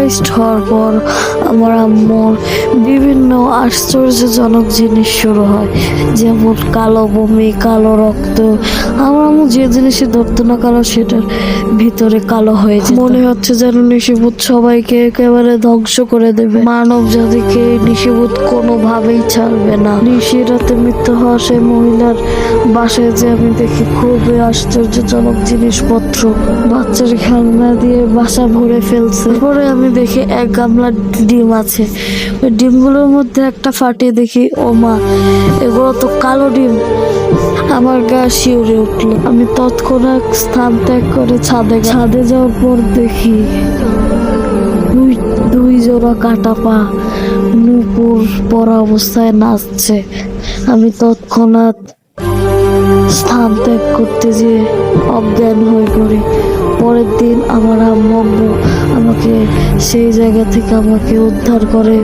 Hospitalised হওয়ার পর আমার আম্মুর বিভিন্ন আশ্চর্যজনক জিনিস শুরু হয়, যেমন কালো বমি, কালো রক্ত। আমার আম্মু যে জিনিসে ধরতো না কালো, সেটার ভিতরে কালো হয়ে যেত। মনে হচ্ছে যেন নিশিভূত সবাইকে একেবারে ধ্বংস করে দেবে, মানব জাতিকে নিশিভূত কোনোভাবেই ছাড়বে না। নিশিরাতে মৃত্যু হওয়া সেই মহিলার বাসায় যে আমি দেখি খুবই আশ্চর্যজনক জিনিসপত্র, বাচ্চার খেলনা দিয়ে বাসা ভরে ফেলছে। পরে আমি দেখি এক গামলা ডিম আছে, ওই ডিমগুলোর মধ্যে একটা ফাটিয়ে দেখি, ও মা, এগুলো তো কালো ডিম। আমার গা শিউরে উঠলো। আমি তৎক্ষণাৎ স্থান ত্যাগ করে ছাদে যাওয়ার পর দেখি দুই জোড়া কাটা পা নূপুর পরা অবস্থায় নাচছে। আমি তৎক্ষণাৎ স্থান ত্যাগ করতে যেয়ে অজ্ঞান হয়ে পড়ি। পরের দিন আমার আম্মু আমাকে সেই জায়গা থেকে আমাকে উদ্ধার করে।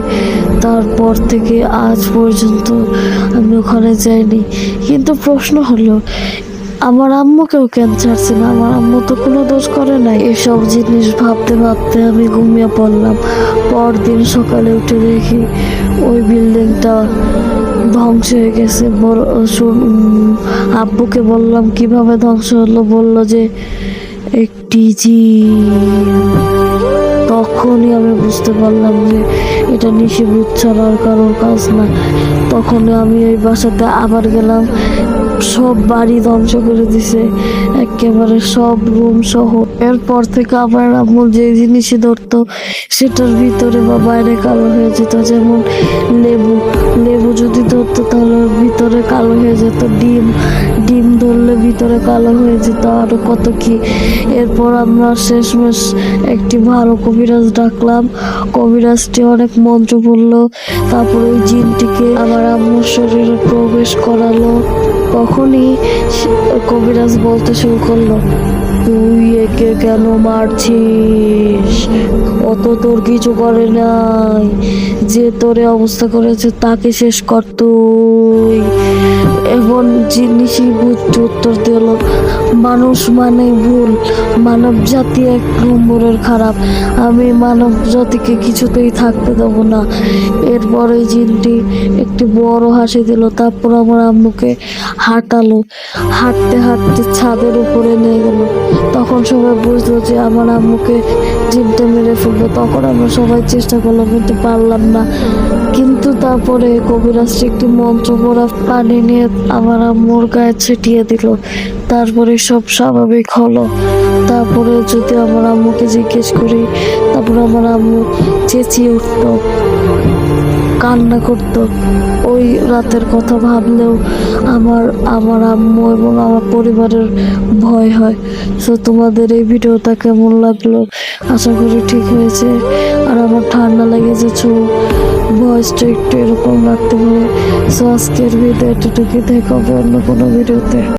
তারপর থেকে আজ পর্যন্ত আমি ওখানে যাইনি। কিন্তু প্রশ্ন হলো, আমার আম্মুকেও কেন ছাড়ছে না? আমার আম্মু তো কোনো দোষ করে নাই। এসব জিনিস ভাবতে ভাবতে আমি ঘুমিয়ে পড়লাম। পরদিন সকালে উঠে দেখি ওই বিল্ডিংটা ধ্বংস হয়ে গেছে। আব্বুকে বললাম কিভাবে ধ্বংস হলো, বলল যে একটি তখনই আমি বুঝতে পারলাম যে এটা নিশিভূত ছাড়ার কারোর কাজ না। তখনই আমি ওই বাসাতে আবার গেলাম, সব বাড়ি ধ্বংস করে দিছে, একেবারে সব রুম সহ। এরপর থেকে আমার আম্মু যে জিনিসই ধরতো সেটার ভিতরে বা বাইরে কালো হয়ে যেত। যেমন লেবু যদি ধরতো তাহলে ভিতরে কালো হয়ে যেত, ডিম ধরলে ভিতরে কালো হয়ে যেত, আরো কত কি। এরপর আমরা শেষমেশ একটি ভালো কবিরাজ ডাকলাম। কবিরাজটি অনেক মন্ত্র বললো, তারপর ওই জিনটিকে আমার আম্মুর শরীরে প্রবেশ করালো। তখনই কবিরাজ বলতে শুরু করলো, তুই একে কেন মারছিস? অত তোর কিছু করে নাই, যে তোরে অবস্থা করেছে তাকে শেষ কর তুই। এখন জিনিসই উত্তর দিল, মানুষ মানে ভুল, মানব জাতি এক নম্বরের খারাপ, আমি মানব জাতিকে কিছুতেই থাকতে দেবো না। এরপরে জিনটি একটি বড় হাসি দিল। তারপর আমার আম্মুকে হাঁটালো, হাঁটতে হাঁটতে ছাদের উপরে নিয়ে গেল। তখন সবাই বুঝলো যে আমার আম্মুকে জিনটা মেরে ফেলবে। তখন আমরা সবাই চেষ্টা করলাম কিন্তু পারলাম না। কিন্তু তারপরে কবিরাজটি একটি মন্ত্র পড়া পানি নিয়ে আমার আম্মুর গায়ে ছিটিয়ে দিল। তারপরে সব স্বাভাবিক হলো। তারপরে যদি আমার আম্মুকে জিজ্ঞেস করি, তারপরে আমার আম্মু চেঁচিয়ে উঠতো, কান্না করতো। ওই রাতের কথা ভাবলেও আমার আম্মু এবং আমার পরিবারের ভয় হয়। সো তোমাদের এই ভিডিওটা কেমন লাগলো? আশা করি ঠিক হয়েছে। আর আমার ঠান্ডা লেগেছে, ভয়েসটা একটু এরকম রাখতে পারে। সো আজকের ভিডিও এতটুকুই, দেখা হবে অন্য কোনো ভিডিওতে।